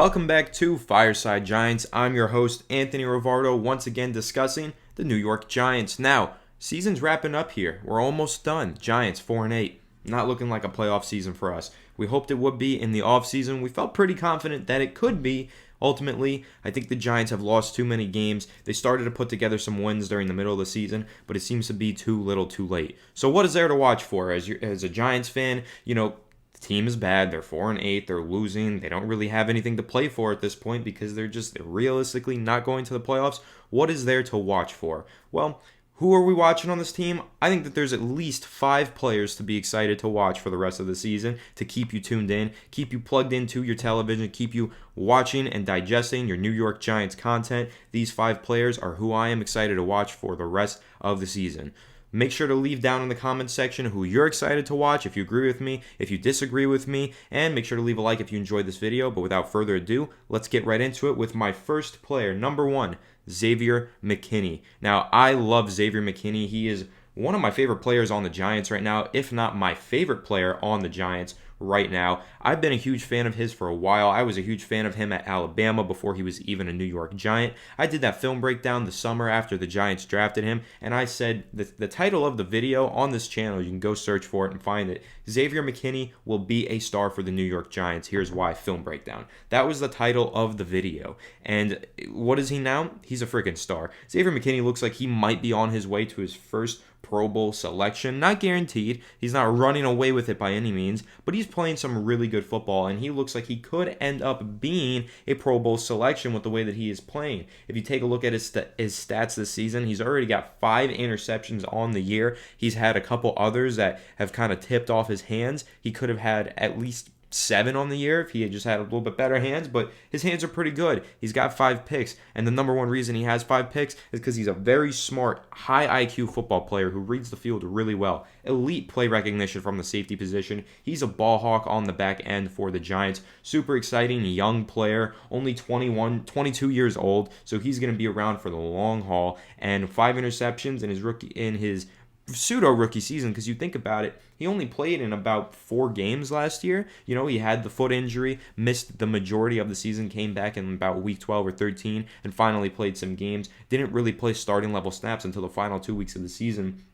Welcome back to Fireside Giants. I'm your host, Anthony Rivardo, once again discussing the New York Giants. Now, season's wrapping up here. We're almost done. Giants 4-8. Not looking like a playoff season for us. We hoped it would be in the offseason. We felt pretty confident that it could be. Ultimately, I think the Giants have lost too many games. They started to put together some wins during the middle of the season, but it seems to be too little too late. So what is there to watch for? As a Giants fan, the team is bad. They're 4-8. They're losing. They don't really have anything to play for at this point because they're just realistically not going to the playoffs. What is there to watch for? Well, who are we watching on this team? I think that there's at least 5 players to be excited to watch for the rest of the season to keep you tuned in, keep you plugged into your television, keep you watching and digesting your New York Giants content. These 5 players are who I am excited to watch for the rest of the season. Make sure to leave down in the comments section who you're excited to watch, if you agree with me, if you disagree with me, and make sure to leave a like if you enjoyed this video. But without further ado, let's get right into it with my first player, number 1, Xavier McKinney. Now, I love Xavier McKinney. He is one of my favorite players on the Giants right now, if not my favorite player on the Giants right now. I've been a huge fan of his for a while. I was a huge fan of him at Alabama before he was even a New York Giant. I did that film breakdown the summer after the Giants drafted him, and I said the title of the video on this channel, you can go search for it and find it, Xavier McKinney will be a star for the New York Giants. Here's why, film breakdown. That was the title of the video. And what is he now? He's a freaking star. Xavier McKinney looks like he might be on his way to his first Pro Bowl selection. Not guaranteed. He's not running away with it by any means, but he's playing some really good football, and he looks like he could end up being a Pro Bowl selection with the way that he is playing. If you take a look at his stats this season, he's already got 5 interceptions on the year. He's had a couple others that have kind of tipped off his hands. He could have had at least 7 on the year if he had just had a little bit better hands, but his hands are pretty good. He's got 5 picks, and the number one reason he has 5 picks is because he's a very smart, high IQ football player who reads the field really well. Elite play recognition from the safety position. He's a ball hawk on the back end for the Giants. Super exciting young player, only 22 years old, so he's going to be around for the long haul. And 5 interceptions in his pseudo rookie season, because you think about it, he only played in about 4 games last year. He had the foot injury, missed the majority of the season, came back in about week 12 or 13, and finally played some games. Didn't really play starting level snaps until the final 2 weeks of the season.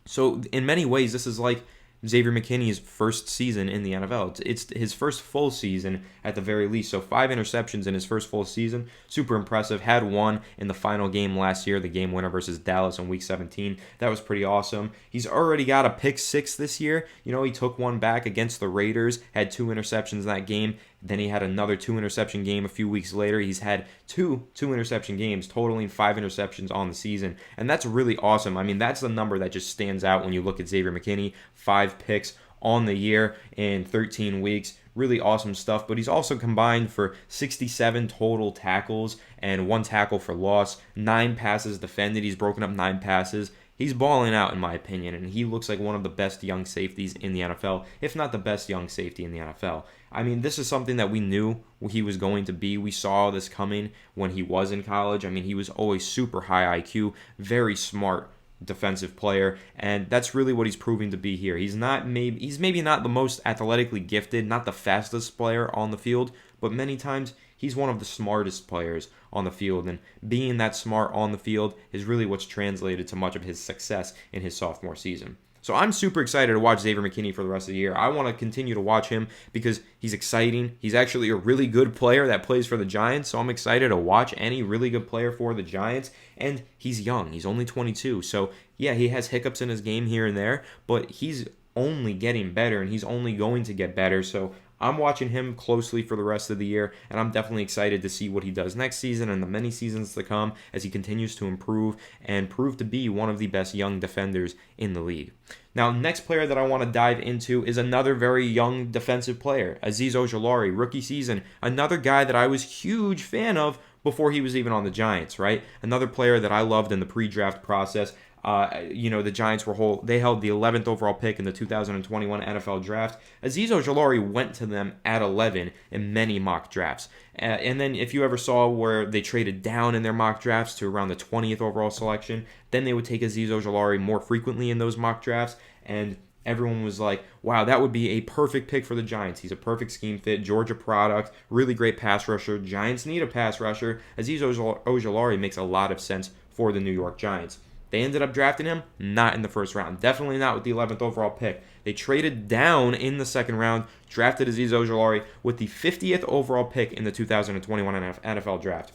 So in many ways, this is like Xavier McKinney's first season in the NFL. It's his first full season at the very least. So 5 interceptions in his first full season. Super impressive. Had 1 in the final game last year, the game winner versus Dallas in week 17. That was pretty awesome. He's already got a pick 6 this year. He took 1 back against the Raiders, had 2 interceptions in that game. Then he had another 2 interception game a few weeks later. He's had two interception games, totaling 5 interceptions on the season. And that's really awesome. I mean, that's the number that just stands out when you look at Xavier McKinney. 5 picks on the year in 13 weeks. Really awesome stuff. But he's also combined for 67 total tackles and 1 tackle for loss. 9 passes defended. He's broken up 9 passes. He's balling out, in my opinion, and he looks like one of the best young safeties in the NFL, if not the best young safety in the NFL. I mean, this is something that we knew he was going to be. We saw this coming when he was in college. I mean, he was always super high IQ, very smart defensive player, and that's really what he's proving to be here. He's maybe not the most athletically gifted, not the fastest player on the field, but many times he's one of the smartest players on the field, and being that smart on the field is really what's translated to much of his success in his sophomore season. So I'm super excited to watch Xavier McKinney for the rest of the year. I want to continue to watch him because he's exciting. He's actually a really good player that plays for the Giants, so I'm excited to watch any really good player for the Giants. And he's young. He's only 22. So, yeah, he has hiccups in his game here and there, but he's only getting better, and he's only going to get better. So I'm watching him closely for the rest of the year, and I'm definitely excited to see what he does next season and the many seasons to come as he continues to improve and prove to be one of the best young defenders in the league. Now, next player that I want to dive into is another very young defensive player, Aziz Ojulari, rookie season. Another guy that I was a huge fan of before he was even on the Giants, right? Another player that I loved in the pre-draft process. The Giants they held the 11th overall pick in the 2021 NFL draft. Aziz Ojulari went to them at 11 in many mock drafts. And then if you ever saw where they traded down in their mock drafts to around the 20th overall selection, then they would take Aziz Ojulari more frequently in those mock drafts. And everyone was like, wow, that would be a perfect pick for the Giants. He's a perfect scheme fit, Georgia product, really great pass rusher. Giants need a pass rusher. Aziz Ojulari makes a lot of sense for the New York Giants. They ended up drafting him, not in the first round. Definitely not with the 11th overall pick. They traded down in the second round, drafted Aziz Ojulari with the 50th overall pick in the 2021 NFL Draft.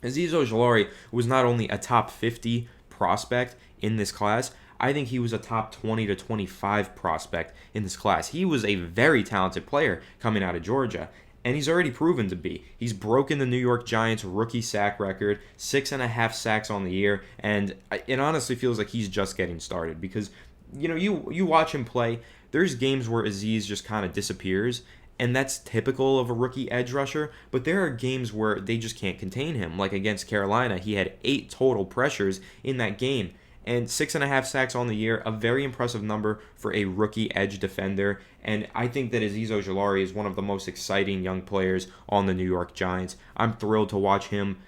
Aziz Ojulari was not only a top 50 prospect in this class, I think he was a top 20 to 25 prospect in this class. He was a very talented player coming out of Georgia, and he's already proven to be. He's broken the New York Giants rookie sack record, 6.5 sacks on the year, and it honestly feels like he's just getting started because, you watch him play, there's games where Aziz just kind of disappears, and that's typical of a rookie edge rusher, but there are games where they just can't contain him. Like against Carolina, he had 8 total pressures in that game, and 6.5 sacks on the year, a very impressive number for a rookie edge defender. And I think that Aziz Ojulari is one of the most exciting young players on the New York Giants. I'm thrilled to watch him,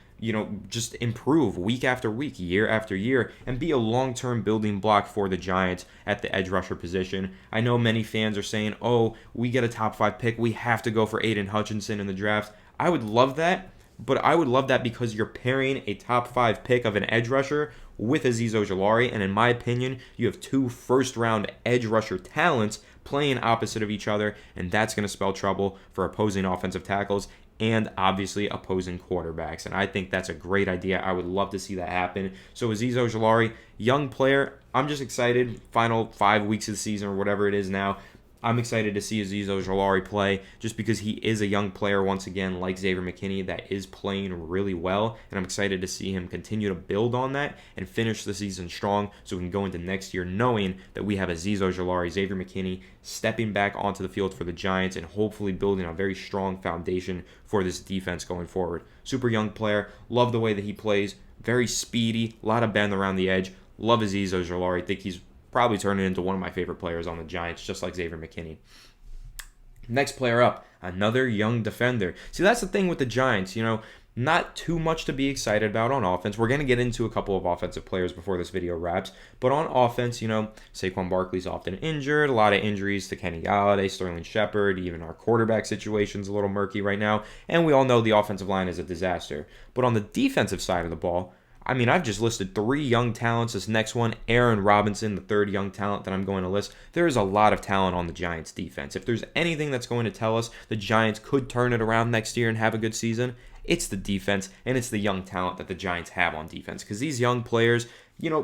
just improve week after week, year after year, and be a long-term building block for the Giants at the edge rusher position. I know many fans are saying, oh, we get a top 5 pick, we have to go for Aiden Hutchinson in the draft. I would love that, but I would love that because you're pairing a top 5 pick of an edge rusher with Aziz Ojulari, and in my opinion, you have 2 first-round edge rusher talents playing opposite of each other, and that's going to spell trouble for opposing offensive tackles and obviously opposing quarterbacks. And I think that's a great idea. I would love to see that happen. So Aziz Ojulari, young player, I'm just excited. Final 5 weeks of the season or whatever it is now, I'm excited to see Aziz Ojulari play just because he is a young player once again like Xavier McKinney that is playing really well, and I'm excited to see him continue to build on that and finish the season strong so we can go into next year knowing that we have Aziz Ojulari, Xavier McKinney stepping back onto the field for the Giants and hopefully building a very strong foundation for this defense going forward. Super young player, love the way that he plays, very speedy, a lot of bend around the edge. Love Aziz Ojulari. I think he's probably turning into one of my favorite players on the Giants, just like Xavier McKinney. Next player up, another young defender. See, that's the thing with the Giants, not too much to be excited about on offense. We're going to get into a couple of offensive players before this video wraps, but on offense, Saquon Barkley's often injured, a lot of injuries to Kenny Galladay, Sterling Shepard, even our quarterback situation's a little murky right now, and we all know the offensive line is a disaster. But on the defensive side of the ball, I've just listed 3 young talents. This next one, Aaron Robinson, the 3rd young talent that I'm going to list. There is a lot of talent on the Giants defense. If there's anything that's going to tell us the Giants could turn it around next year and have a good season, it's the defense and it's the young talent that the Giants have on defense. Because these young players,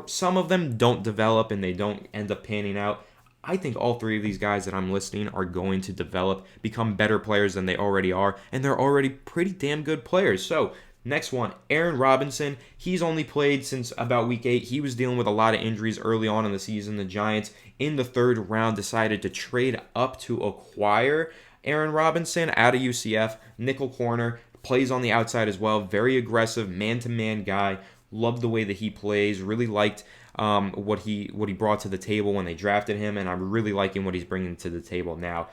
some of them don't develop and they don't end up panning out. I think all 3 of these guys that I'm listing are going to develop, become better players than they already are, and they're already pretty damn good players. So, next one, Aaron Robinson. He's only played since about week 8. He was dealing with a lot of injuries early on in the season. The Giants, in the 3rd round, decided to trade up to acquire Aaron Robinson out of UCF. Nickel corner, plays on the outside as well. Very aggressive, man-to-man guy. Love the way that he plays. Really liked what he brought to the table when they drafted him, and I'm really liking what he's bringing to the table now.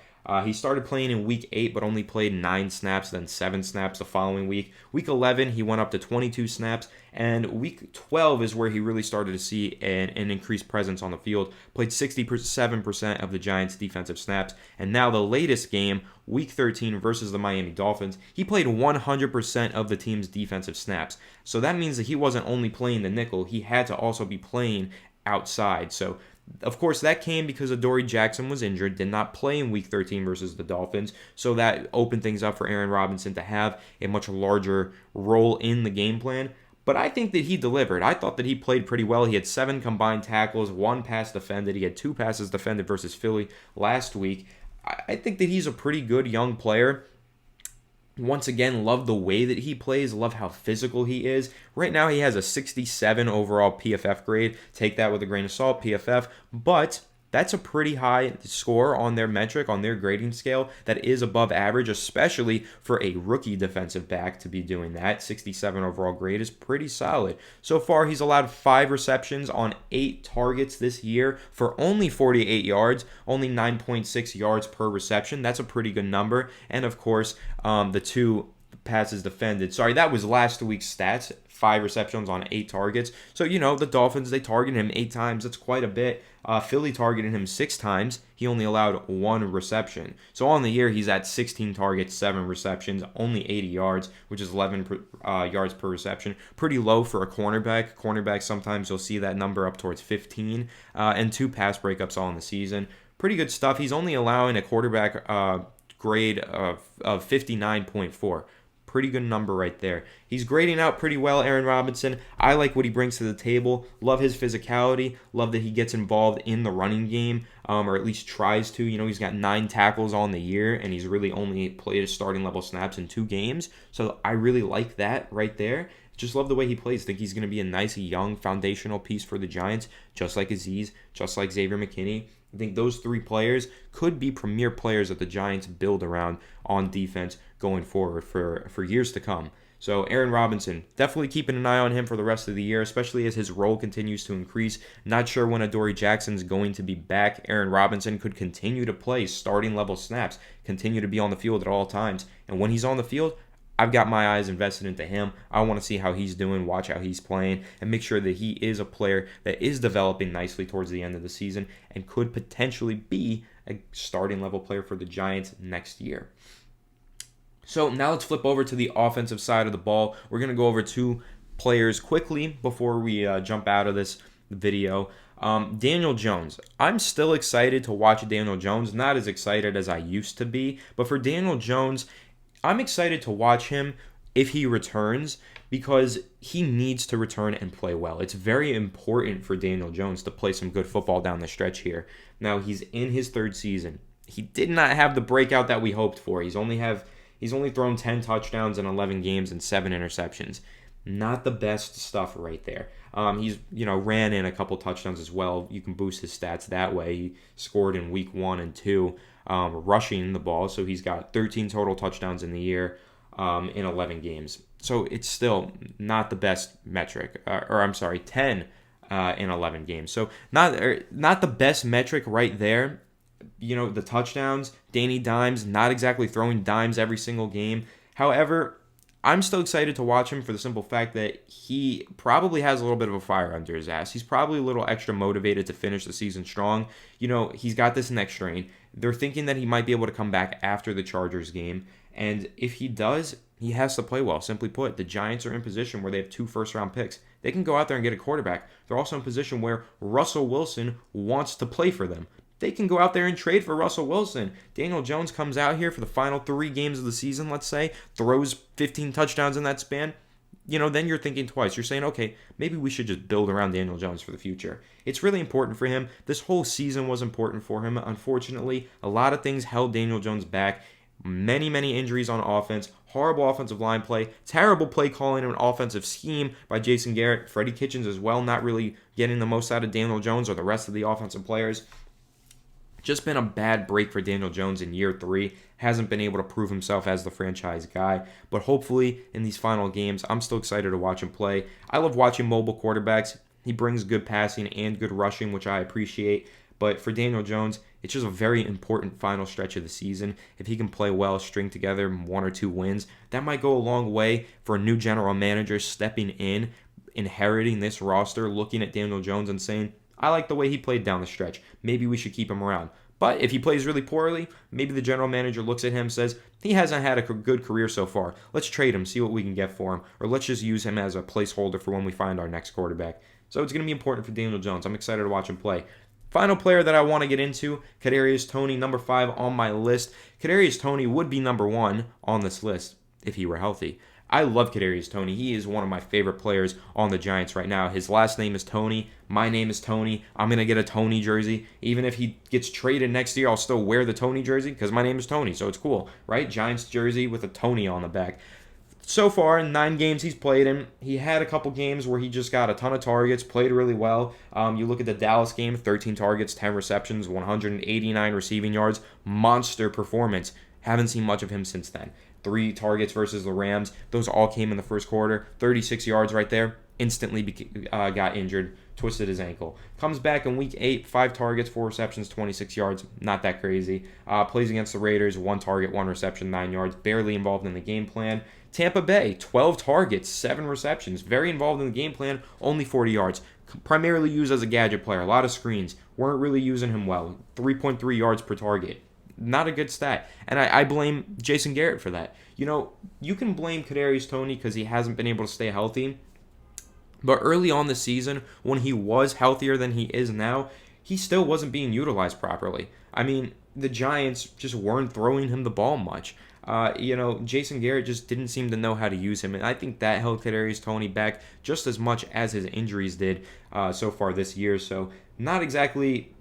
He started playing in Week 8, but only played 9 snaps, then 7 snaps the following week. Week 11, he went up to 22 snaps, and Week 12 is where he really started to see an increased presence on the field. Played 67% of the Giants' defensive snaps, and now the latest game, Week 13 versus the Miami Dolphins, he played 100% of the team's defensive snaps. So that means that he wasn't only playing the nickel, he had to also be playing outside. So of course, that came because Adoree Jackson was injured, did not play in Week 13 versus the Dolphins, so that opened things up for Aaron Robinson to have a much larger role in the game plan. But I think that he delivered. I thought that he played pretty well. He had 7 combined tackles, 1 pass defended. He had 2 passes defended versus Philly last week. I think that he's a pretty good young player. Once again, love the way that he plays, love how physical he is. Right now, he has a 67 overall PFF grade. Take that with a grain of salt, PFF. But that's a pretty high score on their metric, on their grading scale. That is above average, especially for a rookie defensive back to be doing that. 67 overall grade is pretty solid. So far, he's allowed 5 receptions on 8 targets this year for only 48 yards, only 9.6 yards per reception. That's a pretty good number. And of course, the 2 passes defended. Sorry, that was last week's stats. 5 receptions on 8 targets. So, the Dolphins, they targeted him 8 times. That's quite a bit. Philly targeted him 6 times. He only allowed 1 reception. So on the year, he's at 16 targets, 7 receptions, only 80 yards, which is 11 yards per reception. Pretty low for a cornerback. Cornerbacks, sometimes you'll see that number up towards 15. And 2 pass breakups all in the season. Pretty good stuff. He's only allowing a quarterback grade of 59.4. Pretty good number right there. He's grading out pretty well, Aaron Robinson. I like what he brings to the table. Love his physicality. Love that he gets involved in the running game, or at least tries to. He's got 9 tackles on the year, and he's really only played his starting level snaps in 2 games. So I really like that right there. Just love the way he plays. Think he's going to be a nice, young, foundational piece for the Giants, just like Aziz, just like Xavier McKinney. I think those 3 players could be premier players that the Giants build around on defense going forward for years to come. So Aaron Robinson, definitely keeping an eye on him for the rest of the year, especially as his role continues to increase. Not sure when Adoree Jackson's going to be back. Aaron Robinson could continue to play starting level snaps, continue to be on the field at all times. And when he's on the field, I've got my eyes invested into him. I want to see how he's doing, watch how he's playing, and make sure that he is a player that is developing nicely towards the end of the season and could potentially be a starting level player for the Giants next year. So now let's flip over to the offensive side of the ball. We're going to go over 2 players quickly before we jump out of this video. Daniel Jones. I'm still excited to watch Daniel Jones. Not as excited as I used to be, but for Daniel Jones, I'm excited to watch him if he returns because he needs to return and play well. It's very important for Daniel Jones to play some good football down the stretch here. Now, he's in his 3rd season. He did not have the breakout that we hoped for. He's only thrown 10 touchdowns in 11 games and 7 interceptions. Not the best stuff right there. He's ran in a couple touchdowns as well. You can boost his stats that way. He scored in week 1 and 2. Rushing the ball, so he's got 13 total touchdowns in the year in 11 games. So it's still not the best metric, 10 in 11 games. So not the best metric right there. The touchdowns, Danny Dimes, not exactly throwing dimes every single game. However, I'm still excited to watch him for the simple fact that he probably has a little bit of a fire under his ass. He's probably a little extra motivated to finish the season strong. He's got this neck strain. They're thinking that he might be able to come back after the Chargers game. And if he does, he has to play well. Simply put, the Giants are in position where they have 2 first-round picks. They can go out there and get a quarterback. They're also in position where Russell Wilson wants to play for them. They can go out there and trade for Russell Wilson. Daniel Jones comes out here for the final 3 games of the season, let's say, throws 15 touchdowns in that span. Then you're thinking twice. You're saying, okay, maybe we should just build around Daniel Jones for the future. It's really important for him. This whole season was important for him. Unfortunately, a lot of things held Daniel Jones back. Many, many injuries on offense, horrible offensive line play, terrible play calling and offensive scheme by Jason Garrett, Freddie Kitchens as well, not really getting the most out of Daniel Jones or the rest of the offensive players. Just been a bad break for Daniel Jones in year 3. Hasn't been able to prove himself as the franchise guy. But hopefully in these final games, I'm still excited to watch him play. I love watching mobile quarterbacks. He brings good passing and good rushing, which I appreciate. But for Daniel Jones, it's just a very important final stretch of the season. If he can play well, string together 1 or 2 wins, that might go a long way for a new general manager stepping in, inheriting this roster, looking at Daniel Jones and saying, I like the way he played down the stretch. Maybe we should keep him around. But if he plays really poorly, maybe the general manager looks at him and says, he hasn't had a good career so far. Let's trade him, see what we can get for him. Or let's just use him as a placeholder for when we find our next quarterback. So it's going to be important for Daniel Jones. I'm excited to watch him play. Final player that I want to get into, Kadarius Tony, number 5 on my list. Kadarius Tony would be number 1 on this list if he were healthy. I love Kadarius Tony. He is one of my favorite players on the Giants right now. His last name is Tony. My name is Tony. I'm going to get a Tony jersey. Even if he gets traded next year, I'll still wear the Tony jersey because my name is Tony, so it's cool, right? Giants jersey with a Tony on the back. So far, in 9 games he's played in, he had a couple games where he just got a ton of targets, played really well. You look at the Dallas game, 13 targets, 10 receptions, 189 receiving yards. Monster performance. Haven't seen much of him since then. 3 targets versus the Rams. Those all came in the first quarter. 36 yards right there. Instantly got injured. twisted his ankle. Comes back in week 8, 5 targets, 4 receptions, 26 yards. Not that crazy. Plays against the Raiders, 1 target, 1 reception, 9 yards. Barely involved in the game plan. Tampa Bay, 12 targets, 7 receptions. Very involved in the game plan, only 40 yards. Primarily used as a gadget player. A lot of screens. Weren't really using him well. 3.3 yards per target. Not a good stat. And I blame Jason Garrett for that. You can blame Kadarius Tony because he hasn't been able to stay healthy. But early on the season, when he was healthier than he is now, he still wasn't being utilized properly. I mean, the Giants just weren't throwing him the ball much. Jason Garrett just didn't seem to know how to use him, and I think that held Kadarius Tony back just as much as his injuries did so far this year. So not exactly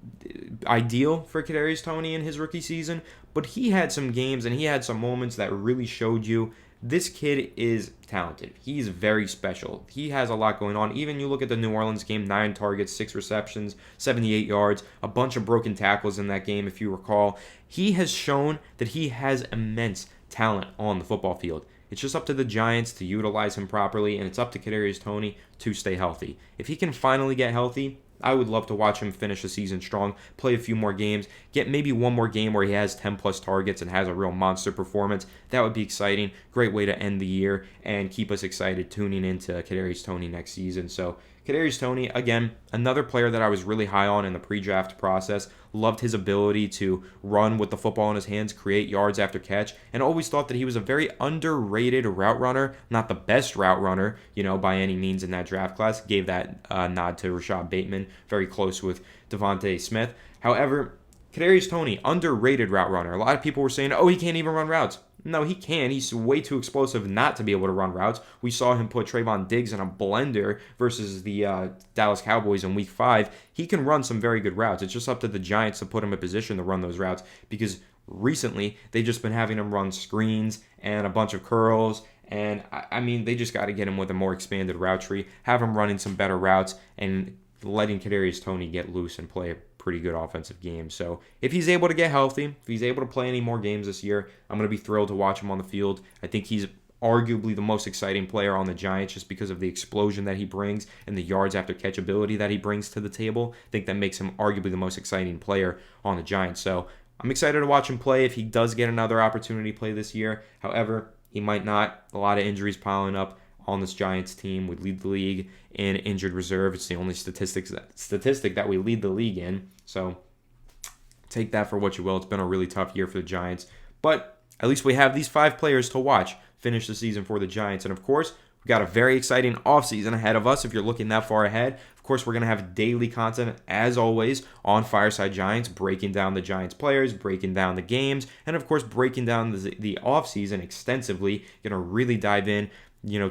ideal for Kadarius Tony in his rookie season, but he had some games and he had some moments that really showed you this kid is talented. He's very special. He has a lot going on. Even you look at the New Orleans game, 9 targets, 6 receptions, 78 yards, a bunch of broken tackles in that game, if you recall. He has shown that he has immense talent on the football field. It's just up to the Giants to utilize him properly, and it's up to Kadarius Tony to stay healthy. If he can finally get healthy, I would love to watch him finish the season strong, play a few more games, get maybe one more game where he has 10 plus targets and has a real monster performance. That would be exciting. Great way to end the year and keep us excited tuning into Kadarius Tony next season. So Kadarius Tony, again, another player that I was really high on in the pre-draft process. Loved his ability to run with the football in his hands, create yards after catch, and always thought that he was a very underrated route runner. Not the best route runner, by any means in that draft class. Gave that nod to Rashad Bateman, very close with Devontae Smith. However, Kadarius Tony, underrated route runner. A lot of people were saying, he can't even run routes. No, he can. He's way too explosive not to be able to run routes. We saw him put Trayvon Diggs in a blender versus the Dallas Cowboys in Week 5. He can run some very good routes. It's just up to the Giants to put him in position to run those routes because recently they've just been having him run screens and a bunch of curls. And, they just got to get him with a more expanded route tree, have him running some better routes, and letting Kadarius Tony get loose and play a pretty good offensive game. So if he's able to get healthy, if he's able to play any more games this year, I'm going to be thrilled to watch him on the field. I think he's arguably the most exciting player on the Giants just because of the explosion that he brings and the yards after catch ability that he brings to the table. I think that makes him arguably the most exciting player on the Giants. So I'm excited to watch him play if he does get another opportunity to play this year. However, he might not. A lot of injuries piling up on this Giants team. We lead the league in injured reserve. It's the only statistic that we lead the league in. So take that for what you will. It's been a really tough year for the Giants. But at least we have these 5 players to watch finish the season for the Giants. And of course, we've got a very exciting offseason ahead of us if you're looking that far ahead. Of course, we're going to have daily content, as always, on Fireside Giants, breaking down the Giants players, breaking down the games, and of course, breaking down the offseason extensively. Going to really dive in.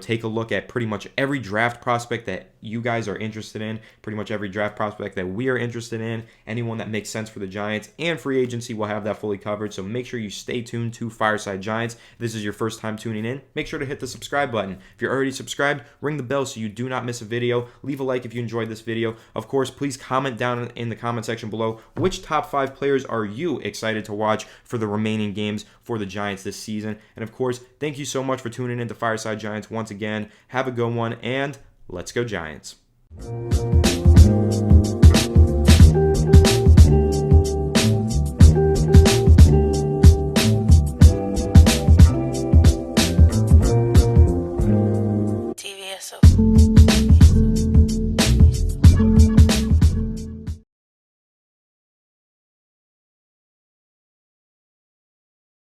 Take a look at pretty much every draft prospect that you guys are interested in, pretty much every draft prospect that we are interested in, anyone that makes sense for the Giants, and free agency will have that fully covered. So make sure you stay tuned to Fireside Giants. If this is your first time tuning in, make sure to hit the subscribe button. If you're already subscribed, ring the bell so you do not miss a video. Leave a like if you enjoyed this video. Of course, please comment down in the comment section below which top 5 players are you excited to watch for the remaining games for the Giants this season. And of course, thank you so much for tuning in to Fireside Giants once again. Have a good one, and let's go Giants.